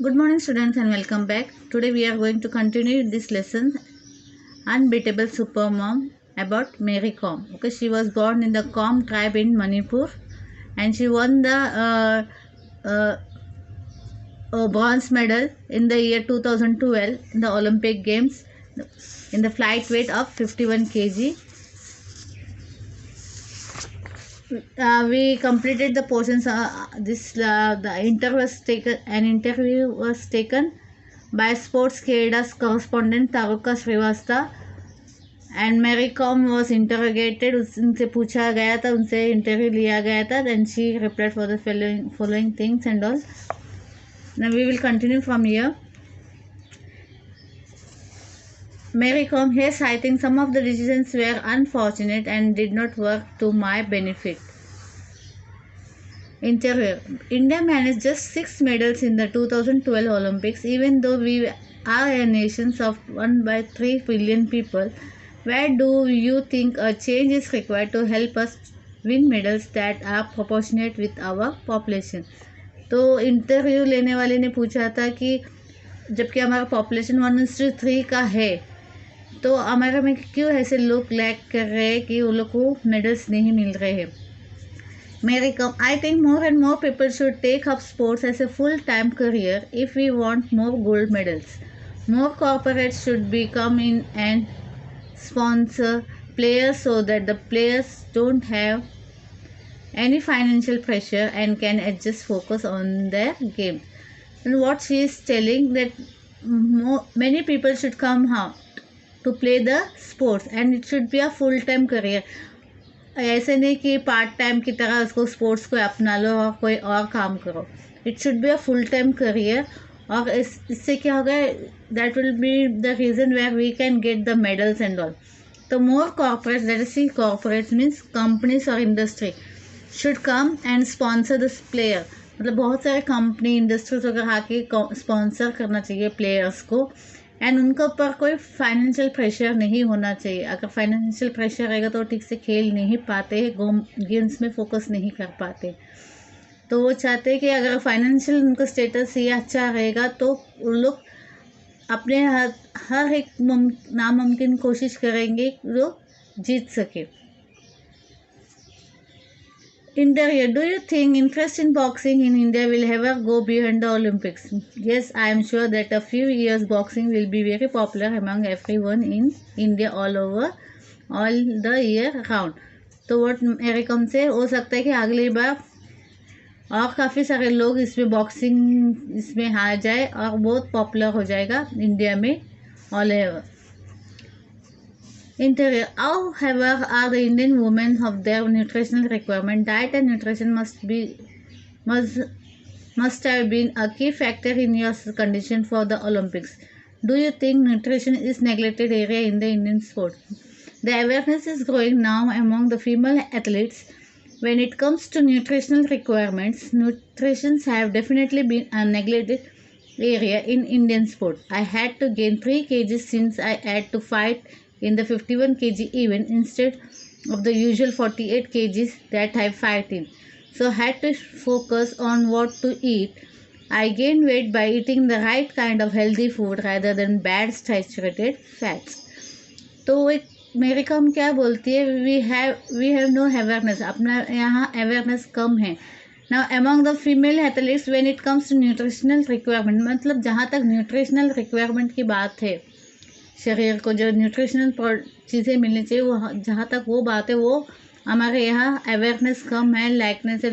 Good morning, students, and welcome back. Today we are going to continue this lesson, Unbeatable Supermom, about Mary Kom. Okay, she was born in the Kom tribe in Manipur, and she won the uh, bronze medal in the year 2012 in the Olympic Games in the flight weight of 51 kg. We completed the portions. The interview was taken by Sports Canada's correspondent Taruka Srivastava, and Mary Kom was interrogated. उनसे पूछा गया था, उनसे interview लिया गया था, and she replied for the following things and all. Now we will continue from here. Mary Kom, yes, I think some of the decisions were unfortunate and did not work to my benefit. Interview. India managed just 6 medals in the 2012 Olympics, even though we are a nation of 1/3 billion people. Where do you think a change is required to help us win medals that are proportionate with our population? तो interview लेने वाले ने पूछा था कि जबकि हमारा population 1:3 का है, तो हमारे में क्यों ऐसे लोग लैक कर रहे हैं कि वो लोग को मेडल्स नहीं मिल रहे हैं. Mary Kom, I think more and more people should take up sports as a full-time career if we want more gold medals. More corporates should become in and sponsor players so that the players don't have any financial pressure and can adjust focus on their game. And what she is telling that many people should come out to play the sports and it should be a full-time career. ऐसे नहीं कि part time की तरह उसको sports को अपना लो और कोई और काम करो. It should be a full time career. और इससे क्या होगा, that will be the reason where we can get the medals and all. तो more corporates, that is corporates means companies और industry should come and sponsor this player. मतलब बहुत सारे company industries वगैरह आके स्पॉन्सर करना चाहिए प्लेयर्स को, एंड उनके ऊपर कोई फाइनेंशियल प्रेशर नहीं होना चाहिए. अगर फाइनेंशियल प्रेशर रहेगा तो ठीक से खेल नहीं पाते, गेम्स में फोकस नहीं कर पाते. तो वो चाहते हैं कि अगर फाइनेंशियल उनका स्टेटस ये अच्छा रहेगा तो उन लोग अपने हर एक नामुमकिन कोशिश करेंगे जो जीत सके. Interview. Do you think interest in boxing in India will ever go beyond the Olympics? Yes, I am sure that a few years boxing will be very popular among everyone in India all the year round. तो what मेरे कम से हो सकता है कि अगली बार और काफ़ी सारे लोग इसमें बॉक्सिंग इसमें आ जाए और बहुत पॉपुलर हो जाएगा इंडिया में all over. Interview. However, are the Indian women of their nutritional requirement? Diet and nutrition must have been a key factor in your condition for the Olympics. Do you think nutrition is neglected area in the Indian sport? The awareness is growing now among the female athletes. When it comes to nutritional requirements, nutrition have definitely been a neglected area in Indian sport. I had to gain 3 kg since I had to fight in the 51 kg event instead of the usual 48 kgs that I fight in. So I had to focus on what to eat. I gained weight by eating the right kind of healthy food rather than bad saturated fats. तो एक मेरी कम क्या बोलती है, we have no awareness. अपना यहाँ awareness कम है. Now among the female athletes when it comes to nutritional requirement, मतलब जहाँ तक nutritional requirement की बात है, शरीर को जो न्यूट्रिशनल चीज़ें मिलनी चाहिए, वो जहाँ तक वो बात है, वो हमारे यहाँ अवेयरनेस कम है, लाइकने से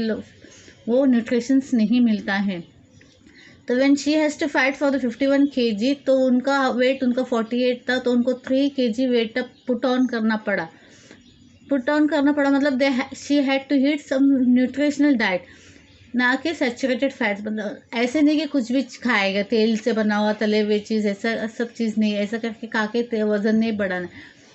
वो न्यूट्रिशंस नहीं मिलता है. तो when she has to fight for the 51 kg, तो उनका वेट उनका 48 था, तो उनको 3 kg weight up put on करना पड़ा. मतलब she had to eat some nutritional diet, ना कि सैचुरेटेड फैट्स. मतलब ऐसे नहीं कि कुछ भी खाएगा, तेल से बना हुआ तले हुए चीज़, ऐसा सब चीज़ नहीं. ऐसा करके काके वज़न नहीं बढ़ाना,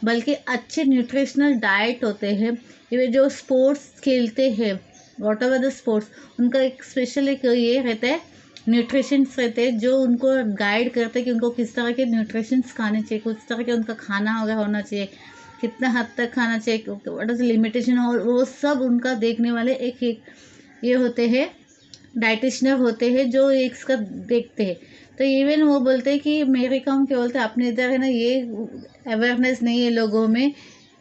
बल्कि अच्छे न्यूट्रिशनल डाइट होते हैं. ये जो स्पोर्ट्स खेलते हैं, वॉट एवर द स्पोर्ट्स, उनका एक स्पेशल एक ये रहता है, न्यूट्रिशंस रहते हैं जो उनको गाइड करते हैं कि उनको किस तरह के न्यूट्रिशंस खाने चाहिए, किस तरह के उनका खाना वगैरह होना चाहिए, कितना हद तक खाना चाहिए, व्हाट इज़ लिमिटेशन, और वो सब उनका देखने वाले एक ये होते हैं डाइटिशनर होते हैं जो इसका देखते हैं। तो इवन वो बोलते हैं कि मेरी कॉम क्या बोलते हैं, अपने इधर है ना ये अवेयरनेस नहीं है लोगों में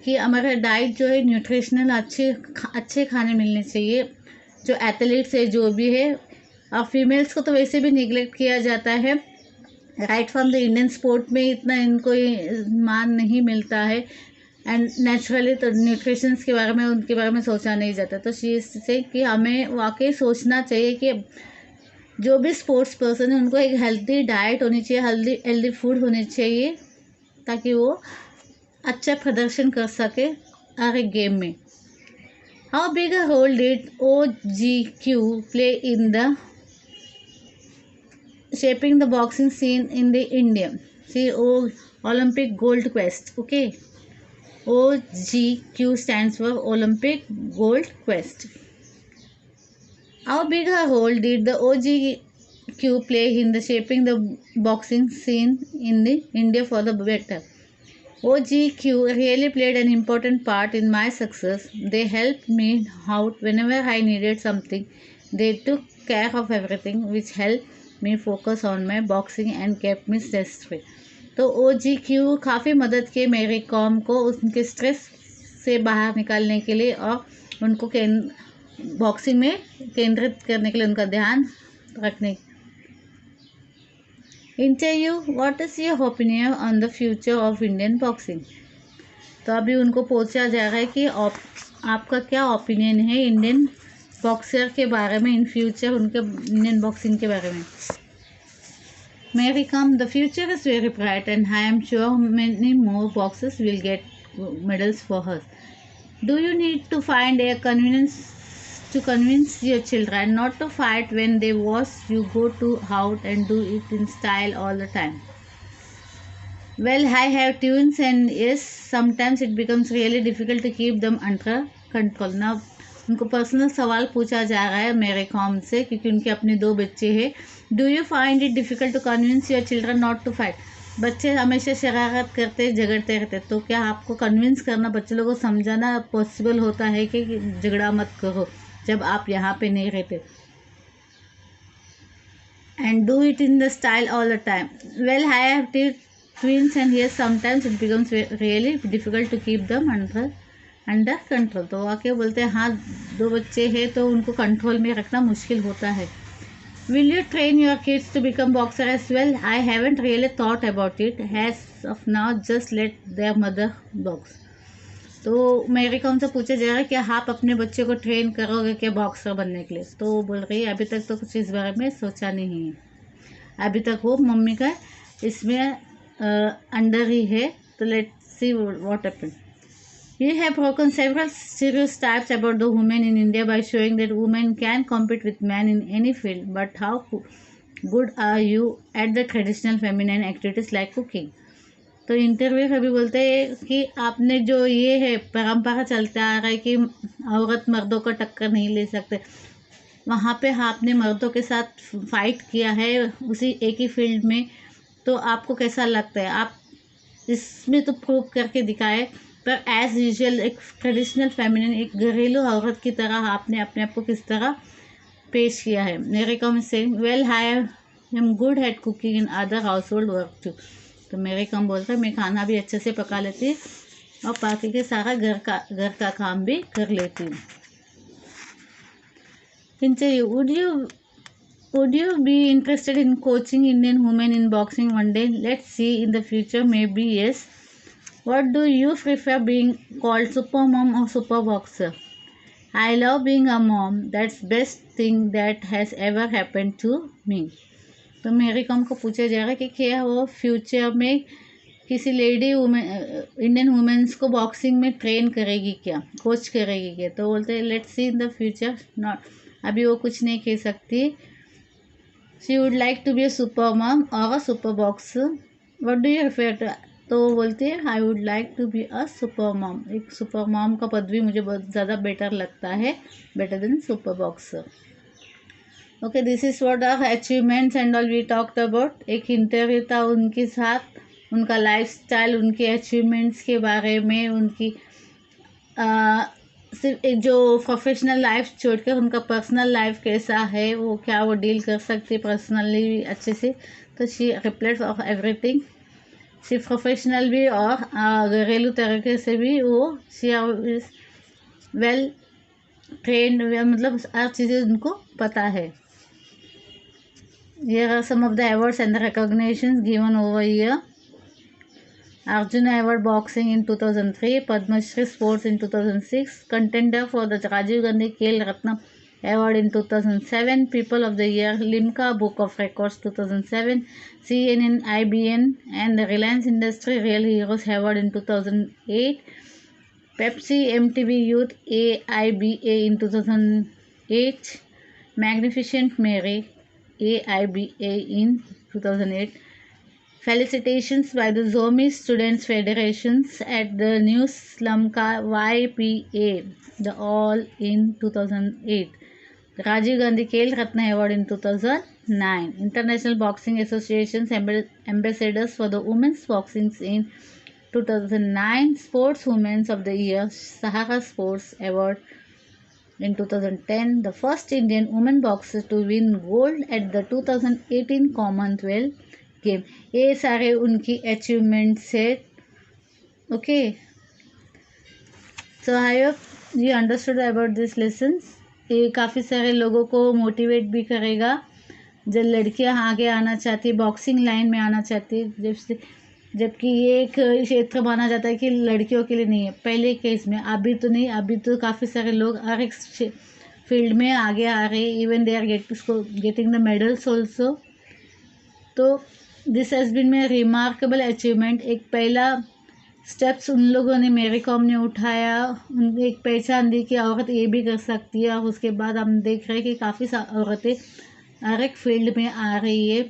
कि हमारा डाइट जो है न्यूट्रिशनल अच्छे खाने मिलने चाहिए। जो एथलीट्स है जो भी है, और फीमेल्स को तो वैसे भी निगलेक्ट किया जाता है। Right from the Indian sport में इतना इनको मान नहीं मिलता है। एंड नेचुरली तो न्यूट्रिशंस के बारे में उनके बारे में सोचा नहीं जाता। तो चीज़ से कि हमें वाकई सोचना चाहिए कि जो भी स्पोर्ट्स पर्सन है उनको एक हेल्दी डाइट होनी चाहिए, हेल्दी फूड होनी चाहिए, ताकि वो अच्छा प्रदर्शन कर सके हर एक गेम में। How big a role did OGQ play in the shaping the boxing scene in the India? See, Olympic Gold Quest. Okay, OGQ stands for Olympic Gold Quest. How big a role did the OGQ play in the shaping the boxing scene in the India for the better? OGQ really played an important part in my success. They helped me out whenever I needed something. They took care of everything, which helped me focus on my boxing and kept me stress free. तो OGQ काफ़ी मदद की मेरी com को उनके stress से बाहर निकालने के लिए और उनको बॉक्सिंग में केंद्रित करने के लिए उनका ध्यान रखने। Interview, what is your opinion on the future of Indian boxing? तो अभी उनको पूछा जा रहा है कि आपका क्या ओपिनियन है इंडियन बॉक्सर के बारे में, इन फ्यूचर उनके इंडियन बॉक्सिंग के बारे में। Mary Kom, the future is very bright and I am sure many more boxers will get medals for us. Do you need to find a convince your children not to fight when they watch you go out and do it in style all the time? Well, I have twins and yes, sometimes it becomes really difficult to keep them under control. Now, उनको personal सवाल पूछा जा रहा है मेरे कॉम से, क्योंकि उनके अपने 2 बच्चे हैं। Do you find it difficult to convince your children not to fight? बच्चे हमेशा शरारत करते झगड़ते रहते, तो क्या आपको कन्विंस करना, बच्चे लोगों को समझाना पॉसिबल होता है कि झगड़ा मत करो जब आप यहाँ पे नहीं रहते? And do it in the style all the time. Well, I have twins and yes, sometimes it becomes really difficult to keep them under control. तो वाकई बोलते हैं हाँ, 2 बच्चे हैं तो उनको कंट्रोल में रखना मुश्किल होता है। Will you train your kids to become boxer as well? I haven't really thought about it, as of now just let their mother box. तो मेरे कौन से पूछा जा रहा है कि आप अपने बच्चे को ट्रेन करोगे क्या बॉक्सर बनने के लिए? तो बोल रही है अभी तक तो कुछ इस बारे में सोचा नहीं है, अभी तक वो मम्मी का इसमें अंडर ही है। तो let's see what happen. You have broken several stereotypes about the women in India by showing that women can compete with men in any field. But how good are you at the traditional feminine activities like cooking? तो interview कभी बोलते हैं कि आपने जो ये है परंपरा चलता आ रहा है कि औरत मर्दों को टक्कर नहीं ले सकते, वहाँ पे आपने मर्दों के साथ फाइट किया है उसी एक ही फील्ड में, तो आपको कैसा लगता है? आप इसमें तो प्रूव करके दिखाए, पर एज यूजुअल एक ट्रेडिशनल फेमिनिन, एक घरेलू औरत की तरह आपने अपने आप को किस तरह पेश किया है? मेरे कॉम से well, I am good at cooking in other household work too. तो मेरे कॉम बोलता है मैं खाना भी अच्छे से पका लेती और बाकी के सारा घर का काम भी कर लेती हूँ। Interview, would you be interested in coaching Indian women in boxing one day? Let's see in the future, maybe yes. What do you prefer, being called super mom or super boxer? I love being a mom. That's best thing that has ever happened to me. तो मेरी com को पूछा जा रहा है कि क्या वो फ्यूचर में किसी लेडी इंडियन वुमेन्स को बॉक्सिंग में ट्रेन करेगी क्या, कोच करेगी क्या? तो बोलते हैं let's see in the future, not, अभी वो कुछ नहीं कह सकती। She would like to be a super mom और a super boxer. What do you prefer to? तो वो बोलती है I would like to be a super mom. एक सुपर मॉम का पद भी मुझे बहुत ज़्यादा बेटर लगता है, better than super boxer. Okay, this is what our achievements and all we talked about. एक इंटरव्यू था उनके साथ, उनका लाइफस्टाइल, उनके अचीवमेंट्स के बारे में, उनकी सिर्फ एक जो प्रोफेशनल लाइफ छोड़कर उनका पर्सनल लाइफ कैसा है, वो क्या वो डील कर सकती है पर्सनली अच्छे से, तो शी रिप्लेट ऑफ एवरीथिंग। सिर्फ प्रोफेशनल भी और घरेलू तरीके से भी वो शी वेल ट्रेंड, मतलब हर चीज़ें उनको पता है। Here are some of the awards and the recognitions given over here. Arjuna Award Boxing in 2003, Padma Shri Sports in 2006, contender for the Rajiv Gandhi Khel Ratna Award in 2007, People of the Year, Limca Book of Records 2007, CNN, IBN and the Reliance Industry Real Heroes Award in 2008, Pepsi MTV Youth AIBA in 2008, Magnificent Mary AIBA in 2008. Felicitations by the Zomi Students Federations at the New Slumka YPA, the all in 2008. Rajiv Gandhi Khel Ratna Award in 2009. International Boxing Association's Ambassadors for the Women's Boxing in 2009. Sportswomen's of the Year Sahara Sports Award in 2010. The first Indian women boxer to win gold at the 2018 Commonwealth game. ये सारे उनकी achievements है। Okay, so I hope you understood about this lessons. ये काफ़ी सारे लोगों को motivate भी करेगा, जब लड़कियां आगे आना चाहती, बॉक्सिंग लाइन में आना चाहती, जबकि ये एक क्षेत्र माना जाता है कि लड़कियों के लिए नहीं है पहले केस में। अभी तो नहीं, अभी तो काफ़ी सारे लोग हर एक फील्ड में आगे आ रहे हैं, even they are getting the medals also. तो this has been my remarkable achievement. एक पहला स्टेप्स उन लोगों ने, मेरी कॉम ने उठाया, उन एक पहचान दी कि औरत ये भी कर सकती है। और उसके बाद हम देख रहे हैं कि काफ़ी औरतें हर एक फील्ड में आ रही है।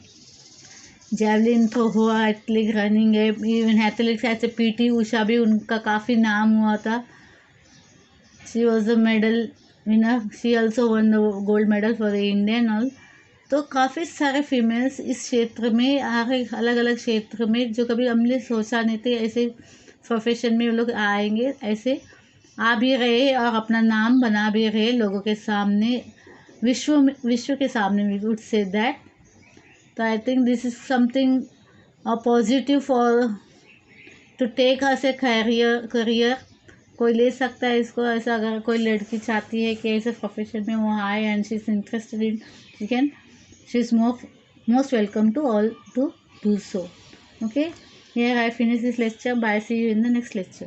जैवलिन थ्रो हुआ, एथलेटिक रनिंग है, इवन एथलेटिक्स ऐसे पीटी उषा भी उनका काफ़ी नाम हुआ था। She was the medal winner, she also one the gold medal for the Indian all. तो काफ़ी सारे फीमेल्स इस क्षेत्र में, हर एक अलग अलग क्षेत्र में, जो कभी हमने सोचा नहीं थे ऐसे प्रोफेशन में वो लोग आएंगे, ऐसे आ भी रहे और अपना नाम बना भी रहे लोगों के सामने, विश्व के सामने। We would say that. तो I think this is something positive for to take us a career. कोई ले सकता है इसको ऐसा, अगर कोई लड़की चाहती है कि ऐसे प्रोफेशन में वो आए and she is interested in, she can, she is most welcome to all to do so. Okay, here I finish this lecture. Bye, see you in the next lecture.